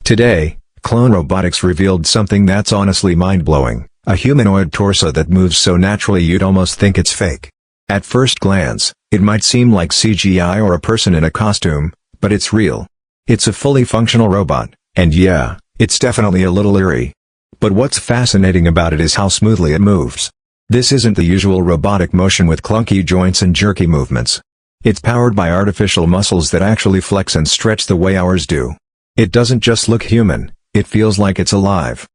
Today, Clone Robotics revealed something that's honestly mind-blowing, a humanoid torso that moves so naturally you'd almost think it's fake. At first glance, it might seem like CGI or a person in a costume, but it's real. It's a fully functional robot, and yeah, it's definitely a little eerie. But what's fascinating about it is how smoothly it moves. This isn't the usual robotic motion with clunky joints and jerky movements. It's powered by artificial muscles that actually flex and stretch the way ours do. It doesn't just look human, it feels like it's alive.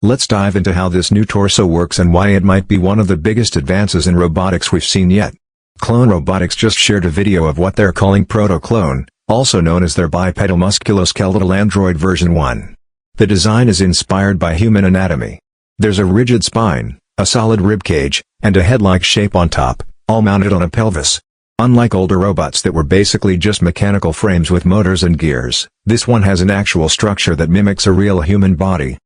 Let's dive into how this new torso works and why it might be one of the biggest advances in robotics we've seen yet. Clone Robotics just shared a video of what they're calling Proto-Clone, also known as their bipedal musculoskeletal android version 1. The design is inspired by human anatomy. There's a rigid spine, a solid ribcage, and a head-like shape on top, all mounted on a pelvis. Unlike older robots that were basically just mechanical frames with motors and gears, this one has an actual structure that mimics a real human body.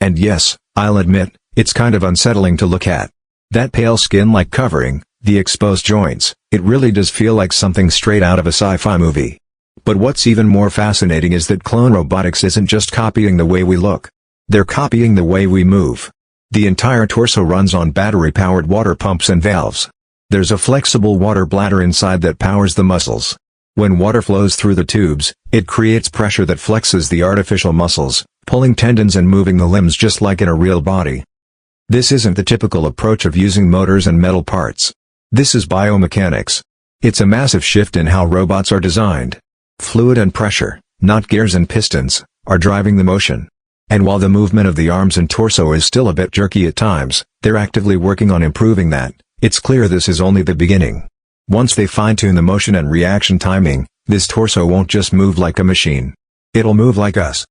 And yes, I'll admit, it's kind of unsettling to look at. That pale skin-like covering, the exposed joints, it really does feel like something straight out of a sci-fi movie. But what's even more fascinating is that Clone Robotics isn't just copying the way we look. They're copying the way we move. The entire torso runs on battery-powered water pumps and valves. There's a flexible water bladder inside that powers the muscles. When water flows through the tubes, it creates pressure that flexes the artificial muscles, pulling tendons and moving the limbs just like in a real body. This isn't the typical approach of using motors and metal parts. This is biomechanics. It's a massive shift in how robots are designed. Fluid and pressure, not gears and pistons, are driving the motion. And while the movement of the arms and torso is still a bit jerky at times, they're actively working on improving that. It's clear this is only the beginning. Once they fine-tune the motion and reaction timing, this torso won't just move like a machine. It'll move like us.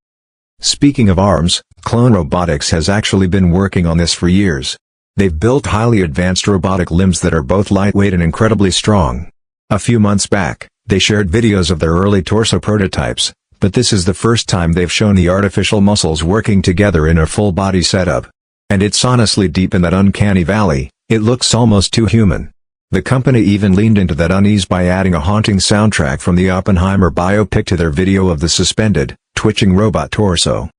Speaking of arms, Clone Robotics has actually been working on this for years. They've built highly advanced robotic limbs that are both lightweight and incredibly strong. A few months back, they shared videos of their early torso prototypes, but this is the first time they've shown the artificial muscles working together in a full-body setup. And it's honestly deep in that uncanny valley. It looks almost too human. The company even leaned into that unease by adding a haunting soundtrack from the Oppenheimer biopic to their video of the suspended, twitching robot torso.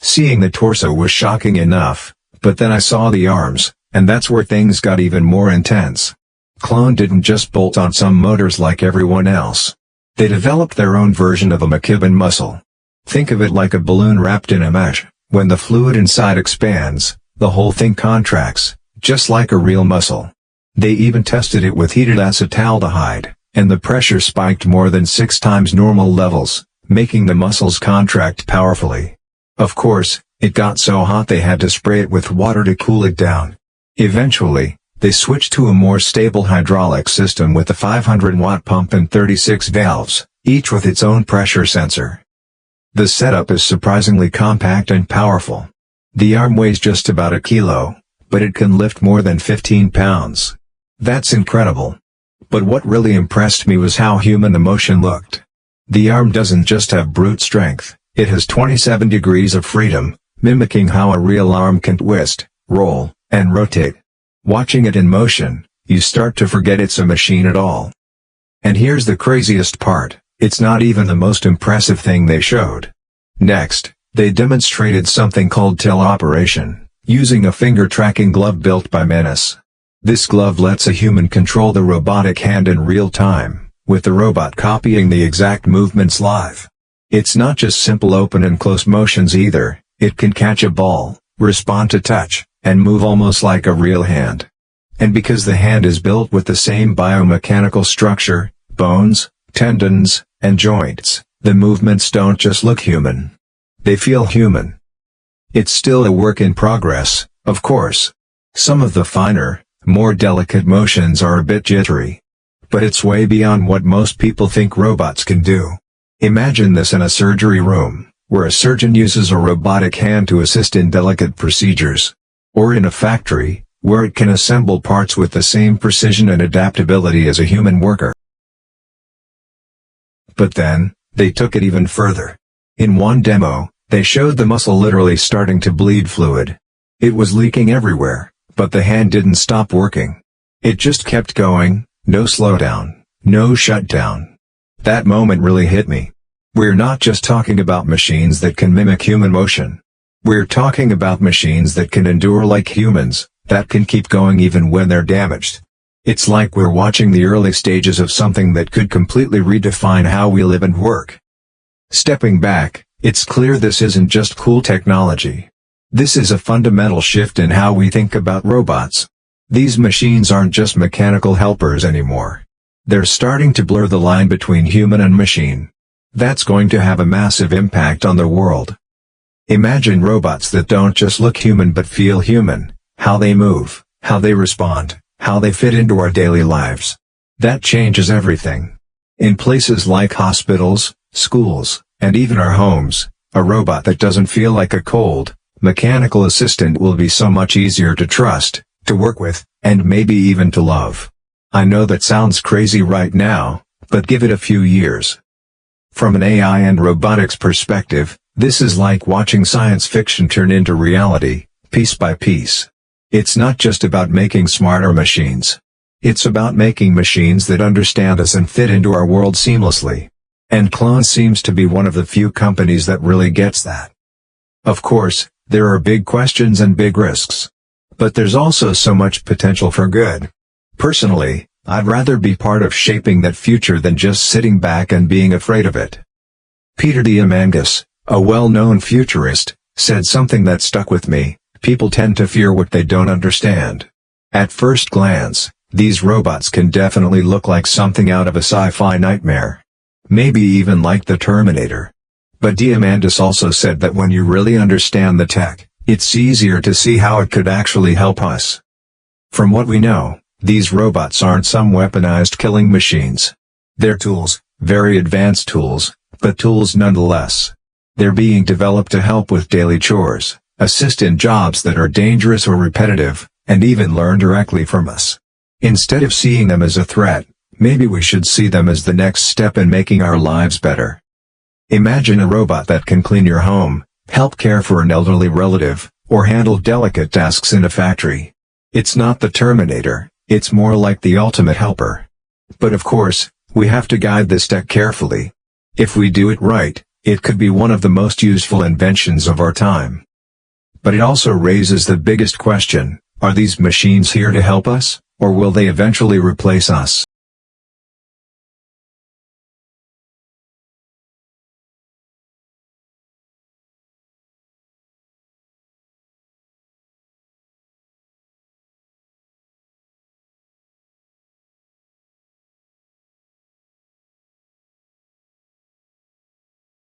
Seeing the torso was shocking enough, but then I saw the arms, and that's where things got even more intense. Clone didn't just bolt on some motors like everyone else. They developed their own version of a McKibben muscle. Think of it like a balloon wrapped in a mesh. When the fluid inside expands, the whole thing contracts, just like a real muscle. They even tested it with heated acetaldehyde, and the pressure spiked more than 6 times normal levels, making the muscles contract powerfully. Of course, it got so hot they had to spray it with water to cool it down. Eventually, they switched to a more stable hydraulic system with a 500-watt pump and 36 valves, each with its own pressure sensor. The setup is surprisingly compact and powerful. The arm weighs just about a kilo, but it can lift more than 15 pounds. That's incredible. But what really impressed me was how human the motion looked. The arm doesn't just have brute strength, it has 27 degrees of freedom, mimicking how a real arm can twist, roll, and rotate. Watching it in motion, you start to forget it's a machine at all. And here's the craziest part. It's not even the most impressive thing they showed. Next, they demonstrated something called teleoperation, using a finger-tracking glove built by Menace. This glove lets a human control the robotic hand in real time, with the robot copying the exact movements live. It's not just simple open and close motions either, it can catch a ball, respond to touch, and move almost like a real hand. And because the hand is built with the same biomechanical structure, bones, tendons, and joints, the movements don't just look human. They feel human. It's still a work in progress, of course. Some of the finer, more delicate motions are a bit jittery. But it's way beyond what most people think robots can do. Imagine this in a surgery room, where a surgeon uses a robotic hand to assist in delicate procedures. Or in a factory, where it can assemble parts with the same precision and adaptability as a human worker. But then, they took it even further. In one demo, they showed the muscle literally starting to bleed fluid. It was leaking everywhere, but the hand didn't stop working. It just kept going, no slowdown, no shutdown. That moment really hit me. We're not just talking about machines that can mimic human motion. We're talking about machines that can endure like humans, that can keep going even when they're damaged. It's like we're watching the early stages of something that could completely redefine how we live and work. Stepping back, it's clear this isn't just cool technology. This is a fundamental shift in how we think about robots. These machines aren't just mechanical helpers anymore. They're starting to blur the line between human and machine. That's going to have a massive impact on the world. Imagine robots that don't just look human but feel human, how they move, how they respond, how they fit into our daily lives. That changes everything. In places like hospitals, schools, and even our homes, a robot that doesn't feel like a cold, mechanical assistant will be so much easier to trust, to work with, and maybe even to love. I know that sounds crazy right now, but give it a few years. From an AI and robotics perspective, this is like watching science fiction turn into reality, piece by piece. It's not just about making smarter machines. It's about making machines that understand us and fit into our world seamlessly. And 3Clone seems to be one of the few companies that really gets that. Of course, there are big questions and big risks. But there's also so much potential for good. Personally, I'd rather be part of shaping that future than just sitting back and being afraid of it. Peter Diamandis, a well-known futurist, said something that stuck with me: people tend to fear what they don't understand. At first glance, these robots can definitely look like something out of a sci-fi nightmare. Maybe even like the Terminator. But Diamandis also said that when you really understand the tech, it's easier to see how it could actually help us. From what we know, these robots aren't some weaponized killing machines. They're tools, very advanced tools, but tools nonetheless. They're being developed to help with daily chores, assist in jobs that are dangerous or repetitive, and even learn directly from us. Instead of seeing them as a threat, maybe we should see them as the next step in making our lives better. Imagine a robot that can clean your home, help care for an elderly relative, or handle delicate tasks in a factory. It's not the Terminator, it's more like the ultimate helper. But of course, we have to guide this tech carefully. If we do it right, it could be one of the most useful inventions of our time. But it also raises the biggest question: are these machines here to help us, or will they eventually replace us?